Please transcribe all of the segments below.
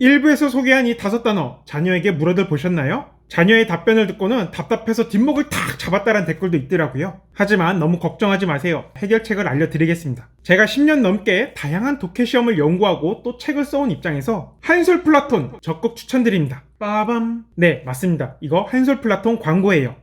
일부에서 소개한 이 5단어 자녀에게 물어들 보셨나요? 자녀의 답변을 듣고는 답답해서 뒷목을 탁 잡았다는 댓글도 있더라고요. 하지만 너무 걱정하지 마세요. 해결책을 알려드리겠습니다. 제가 10년 넘게 다양한 독해 시험을 연구하고 또 책을 써온 입장에서 한솔 플라톤 적극 추천드립니다. 빠밤. 네, 맞습니다. 이거 한솔 플라톤 광고예요.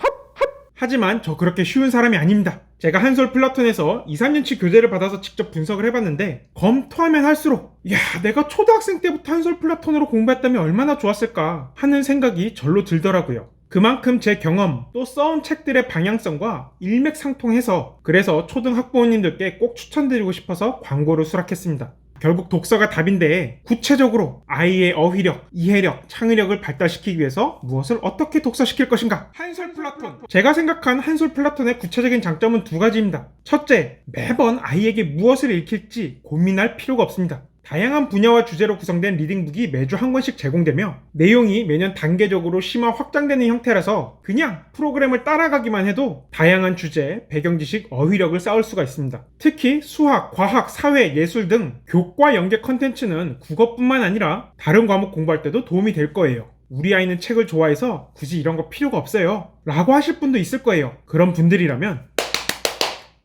하지만 저 그렇게 쉬운 사람이 아닙니다. 제가 한솔 플라톤에서 2, 3년치 교재를 받아서 직접 분석을 해봤는데 검토하면 할수록 내가 초등학생 때부터 한솔 플라톤으로 공부했다면 얼마나 좋았을까 하는 생각이 절로 들더라고요. 그만큼 제 경험, 또 써온 책들의 방향성과 일맥상통해서 그래서 초등학부모님들께 꼭 추천드리고 싶어서 광고를 수락했습니다. 결국 독서가 답인데 구체적으로 아이의 어휘력, 이해력, 창의력을 발달시키기 위해서 무엇을 어떻게 독서시킬 것인가? 한솔 플라톤! 제가 생각한 한솔 플라톤의 구체적인 장점은 2가지입니다. 첫째, 매번 아이에게 무엇을 읽힐지 고민할 필요가 없습니다. 다양한 분야와 주제로 구성된 리딩북이 매주 한 권씩 제공되며 내용이 매년 단계적으로 심화 확장되는 형태라서 그냥 프로그램을 따라가기만 해도 다양한 주제, 배경지식, 어휘력을 쌓을 수가 있습니다. 특히 수학, 과학, 사회, 예술 등 교과 연계 컨텐츠는 국어뿐만 아니라 다른 과목 공부할 때도 도움이 될 거예요. 우리 아이는 책을 좋아해서 굳이 이런 거 필요가 없어요 라고 하실 분도 있을 거예요. 그런 분들이라면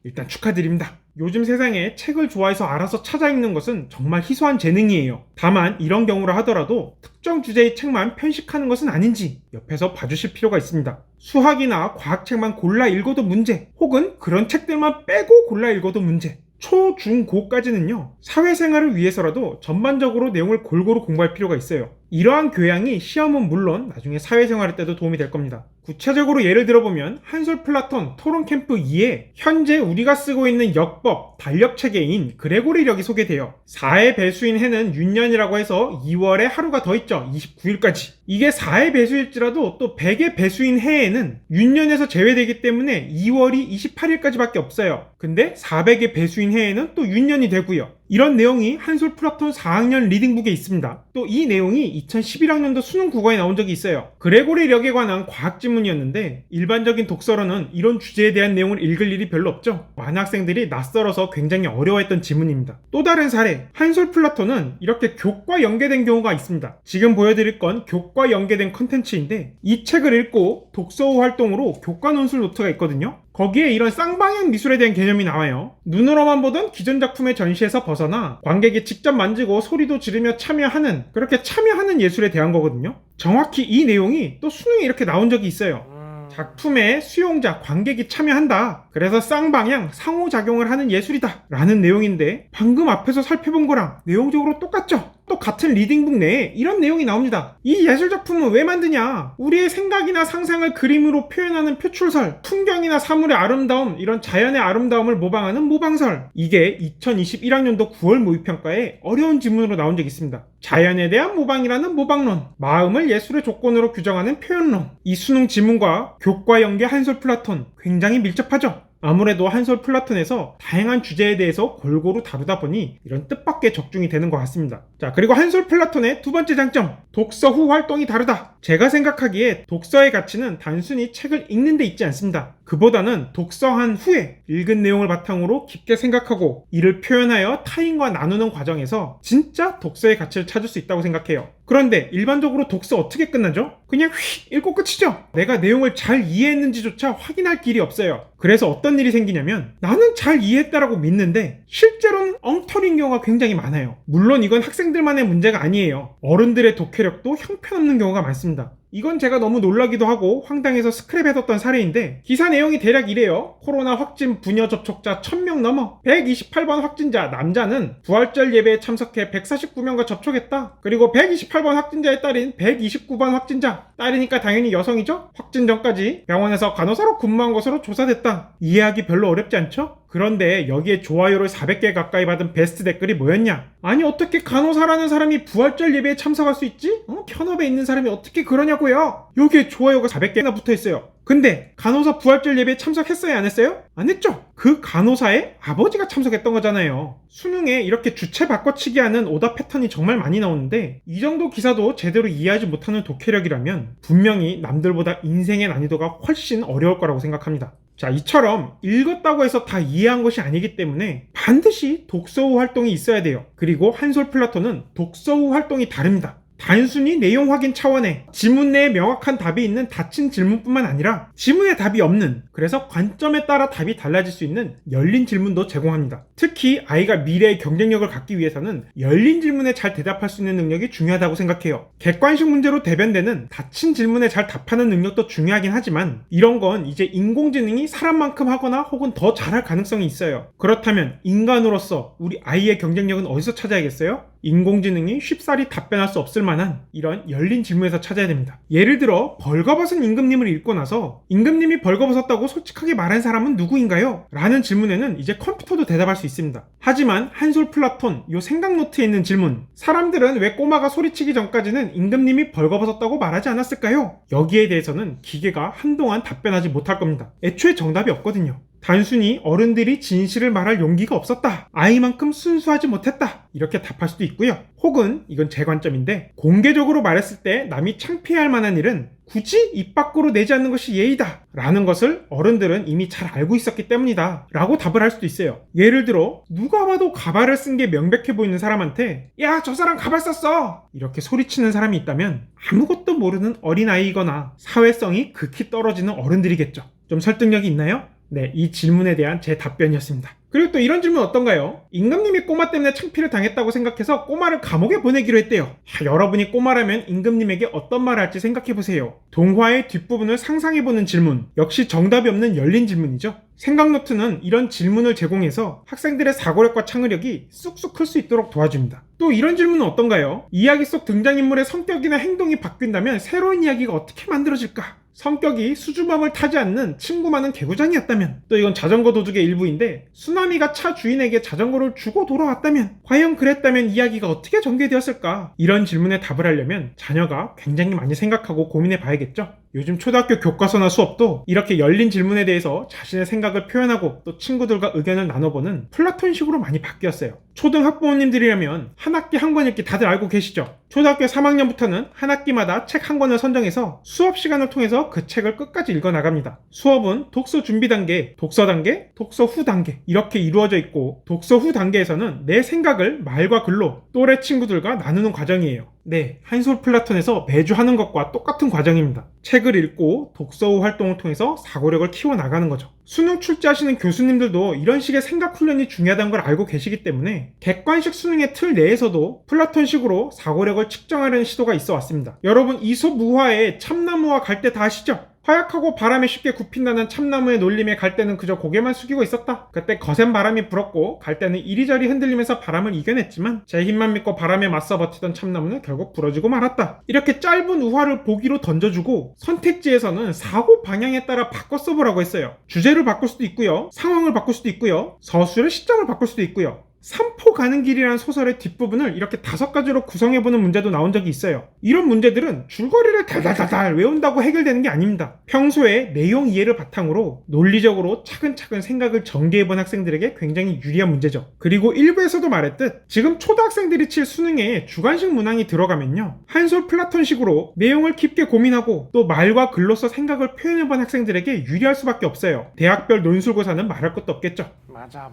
일단 축하드립니다. 요즘 세상에 책을 좋아해서 알아서 찾아 읽는 것은 정말 희소한 재능이에요. 다만 이런 경우라 하더라도 특정 주제의 책만 편식하는 것은 아닌지 옆에서 봐주실 필요가 있습니다. 수학이나 과학책만 골라 읽어도 문제, 혹은 그런 책들만 빼고 골라 읽어도 문제. 초, 중, 고까지는요, 사회생활을 위해서라도 전반적으로 내용을 골고루 공부할 필요가 있어요. 이러한 교양이 시험은 물론 나중에 사회생활 때도 도움이 될 겁니다. 구체적으로 예를 들어보면 한솔 플라톤 토론 캠프 2에 현재 우리가 쓰고 있는 역법, 달력체계인 그레고리력이 소개돼요. 4의 배수인 해는 윤년이라고 해서 2월에 하루가 더 있죠. 29일까지. 이게 4의 배수일지라도 또 100의 배수인 해에는 윤년에서 제외되기 때문에 2월이 28일까지밖에 없어요. 근데 400의 배수인 해에는 또 윤년이 되고요. 이런 내용이 한솔 플라톤 4학년 리딩북에 있습니다. 또 이 내용이 2011학년도 수능 국어에 나온 적이 있어요. 그레고리력에 관한 과학 지문이었는데 일반적인 독서로는 이런 주제에 대한 내용을 읽을 일이 별로 없죠. 많은 학생들이 낯설어서 굉장히 어려워했던 지문입니다. 또 다른 사례, 한솔 플라톤은 이렇게 교과 연계된 경우가 있습니다. 지금 보여드릴 건 교과 연계된 컨텐츠인데 이 책을 읽고 독서후 활동으로 교과 논술 노트가 있거든요. 거기에 이런 쌍방향 미술에 대한 개념이 나와요. 눈으로만 보던 기존 작품의 전시에서 벗어나 관객이 직접 만지고 소리도 지르며 참여하는, 그렇게 참여하는 예술에 대한 거거든요. 정확히 이 내용이 또 수능에 이렇게 나온 적이 있어요. 작품에 수용자, 관객이 참여한다. 그래서 쌍방향, 상호작용을 하는 예술이다 라는 내용인데 방금 앞에서 살펴본 거랑 내용적으로 똑같죠? 또 같은 리딩북 내에 이런 내용이 나옵니다. 이 예술작품은 왜 만드냐? 우리의 생각이나 상상을 그림으로 표현하는 표출설, 풍경이나 사물의 아름다움, 이런 자연의 아름다움을 모방하는 모방설. 이게 2021학년도 9월 모의평가에 어려운 지문으로 나온 적이 있습니다. 자연에 대한 모방이라는 모방론, 마음을 예술의 조건으로 규정하는 표현론. 이 수능 지문과 교과 연계 한솔 플라톤 굉장히 밀접하죠? 아무래도 한솔 플라톤에서 다양한 주제에 대해서 골고루 다루다 보니 이런 뜻밖의 적중이 되는 것 같습니다. 자, 그리고 한솔 플라톤의 2번째 장점, 독서 후 활동이 다르다. 제가 생각하기에 독서의 가치는 단순히 책을 읽는 데 있지 않습니다. 그보다는 독서한 후에 읽은 내용을 바탕으로 깊게 생각하고 이를 표현하여 타인과 나누는 과정에서 진짜 독서의 가치를 찾을 수 있다고 생각해요. 그런데 일반적으로 독서 어떻게 끝나죠? 그냥 휙 읽고 끝이죠. 내가 내용을 잘 이해했는지조차 확인할 길이 없어요. 그래서 어떤 일이 생기냐면 나는 잘 이해했다라고 믿는데 실제로는 엉터리인 경우가 굉장히 많아요. 물론 이건 학생들만의 문제가 아니에요. 어른들의 독해력도 형편없는 경우가 많습니다. 이건 제가 너무 놀라기도 하고 황당해서 스크랩해뒀던 사례인데 기사 내용이 대략 이래요. 코로나 확진 분여 접촉자 1000명 넘어. 128번 확진자 남자는 부활절 예배에 참석해 149명과 접촉했다. 그리고 128번 확진자의 딸인 129번 확진자. 딸이니까 당연히 여성이죠? 확진 전까지 병원에서 간호사로 근무한 것으로 조사됐다. 이해하기 별로 어렵지 않죠? 그런데 여기에 좋아요를 400개 가까이 받은 베스트 댓글이 뭐였냐? 아니 어떻게 간호사라는 사람이 부활절 예배에 참석할 수 있지? 현업에 있는 사람이 어떻게 그러냐고요? 여기에 좋아요가 400개나 붙어있어요. 근데 간호사 부활절 예배에 참석했어요? 안 했어요? 안 했죠? 그 간호사의 아버지가 참석했던 거잖아요. 수능에 이렇게 주체 바꿔치기 하는 오답 패턴이 정말 많이 나오는데 이 정도 기사도 제대로 이해하지 못하는 독해력이라면 분명히 남들보다 인생의 난이도가 훨씬 어려울 거라고 생각합니다. 자, 이처럼 읽었다고 해서 다 이해한 것이 아니기 때문에 반드시 독서 후 활동이 있어야 돼요. 그리고 한솔 플라톤은 독서 후 활동이 다릅니다. 단순히 내용 확인 차원의 지문 내에 명확한 답이 있는 닫힌 질문뿐만 아니라 지문에 답이 없는, 그래서 관점에 따라 답이 달라질 수 있는 열린 질문도 제공합니다. 특히 아이가 미래의 경쟁력을 갖기 위해서는 열린 질문에 잘 대답할 수 있는 능력이 중요하다고 생각해요. 객관식 문제로 대변되는 닫힌 질문에 잘 답하는 능력도 중요하긴 하지만 이런 건 이제 인공지능이 사람만큼 하거나 혹은 더 잘할 가능성이 있어요. 그렇다면 인간으로서 우리 아이의 경쟁력은 어디서 찾아야겠어요? 인공지능이 쉽사리 답변할 수 없을 만한 이런 열린 질문에서 찾아야 됩니다. 예를 들어 벌거벗은 임금님을 읽고 나서 임금님이 벌거벗었다고 솔직하게 말한 사람은 누구인가요? 라는 질문에는 이제 컴퓨터도 대답할 수 있습니다. 하지만 한솔 플라톤 요 생각노트에 있는 질문, 사람들은 왜 꼬마가 소리치기 전까지는 임금님이 벌거벗었다고 말하지 않았을까요? 여기에 대해서는 기계가 한동안 답변하지 못할 겁니다. 애초에 정답이 없거든요. 단순히 어른들이 진실을 말할 용기가 없었다, 아이만큼 순수하지 못했다, 이렇게 답할 수도 있고요. 혹은 이건 제 관점인데 공개적으로 말했을 때 남이 창피할 만한 일은 굳이 입 밖으로 내지 않는 것이 예의다 라는 것을 어른들은 이미 잘 알고 있었기 때문이다 라고 답을 할 수도 있어요. 예를 들어 누가 봐도 가발을 쓴 게 명백해 보이는 사람한테 야, 저 사람 가발 썼어! 이렇게 소리치는 사람이 있다면 아무것도 모르는 어린아이거나 사회성이 극히 떨어지는 어른들이겠죠. 좀 설득력이 있나요? 네, 이 질문에 대한 제 답변이었습니다. 그리고 또 이런 질문 어떤가요? 임금님이 꼬마 때문에 창피를 당했다고 생각해서 꼬마를 감옥에 보내기로 했대요. 여러분이 꼬마라면 임금님에게 어떤 말을 할지 생각해보세요. 동화의 뒷부분을 상상해보는 질문, 역시 정답이 없는 열린 질문이죠. 생각노트는 이런 질문을 제공해서 학생들의 사고력과 창의력이 쑥쑥 클 수 있도록 도와줍니다. 또 이런 질문은 어떤가요? 이야기 속 등장인물의 성격이나 행동이 바뀐다면 새로운 이야기가 어떻게 만들어질까? 성격이 수줍음을 타지 않는 친구 많은 개구장이었다면, 또 이건 자전거 도둑의 일부인데 쓰나미가 차 주인에게 자전거를 주고 돌아왔다면, 과연 그랬다면 이야기가 어떻게 전개되었을까? 이런 질문에 답을 하려면 자녀가 굉장히 많이 생각하고 고민해 봐야겠죠? 요즘 초등학교 교과서나 수업도 이렇게 열린 질문에 대해서 자신의 생각을 표현하고 또 친구들과 의견을 나눠보는 플라톤식으로 많이 바뀌었어요. 초등학부모님들이라면 한 학기 한 권 읽기 다들 알고 계시죠? 초등학교 3학년부터는 한 학기마다 책 한 권을 선정해서 수업 시간을 통해서 그 책을 끝까지 읽어 나갑니다. 수업은 독서 준비 단계, 독서 단계, 독서 후 단계 이렇게 이루어져 있고, 독서 후 단계에서는 내 생각을 말과 글로 또래 친구들과 나누는 과정이에요. 네, 한솔 플라톤에서 매주 하는 것과 똑같은 과정입니다. 책을 읽고 독서 후 활동을 통해서 사고력을 키워나가는 거죠. 수능 출제하시는 교수님들도 이런 식의 생각 훈련이 중요하다는 걸 알고 계시기 때문에 객관식 수능의 틀 내에서도 플라톤식으로 사고력을 측정하려는 시도가 있어 왔습니다. 여러분, 이솝 우화의 참나무와 갈대 다 아시죠? 허약하고 바람에 쉽게 굽힌다는 참나무의 놀림에 갈대는 그저 고개만 숙이고 있었다. 그때 거센 바람이 불었고 갈대는 이리저리 흔들리면서 바람을 이겨냈지만 제 힘만 믿고 바람에 맞서 버티던 참나무는 결국 부러지고 말았다. 이렇게 짧은 우화를 보기로 던져주고 선택지에서는 사고 방향에 따라 바꿔 써보라고 했어요. 주제를 바꿀 수도 있고요, 상황을 바꿀 수도 있고요, 서술의 시점을 바꿀 수도 있고요. 삼포 가는 길이라는 소설의 뒷부분을 이렇게 5가지로 구성해보는 문제도 나온 적이 있어요. 이런 문제들은 줄거리를 달달달달 외운다고 해결되는 게 아닙니다. 평소에 내용 이해를 바탕으로 논리적으로 차근차근 생각을 전개해본 학생들에게 굉장히 유리한 문제죠. 그리고 일부에서도 말했듯 지금 초등학생들이 칠 수능에 주관식 문항이 들어가면요, 한솔 플라톤식으로 내용을 깊게 고민하고 또 말과 글로써 생각을 표현해본 학생들에게 유리할 수밖에 없어요. 대학별 논술고사는 말할 것도 없겠죠. 맞아.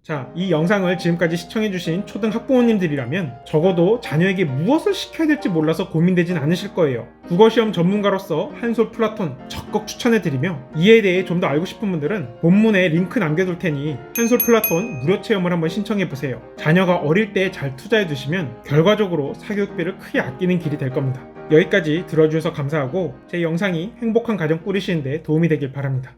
자, 이 영상을 지금까지 시청해주신 초등학부모님들이라면 적어도 자녀에게 무엇을 시켜야 될지 몰라서 고민되진 않으실 거예요. 국어시험 전문가로서 한솔 플라톤 적극 추천해드리며, 이에 대해 좀 더 알고 싶은 분들은 본문에 링크 남겨둘 테니 한솔 플라톤 무료 체험을 한번 신청해보세요. 자녀가 어릴 때 잘 투자해두시면 결과적으로 사교육비를 크게 아끼는 길이 될 겁니다. 여기까지 들어주셔서 감사하고 제 영상이 행복한 가정 꾸리시는데 도움이 되길 바랍니다.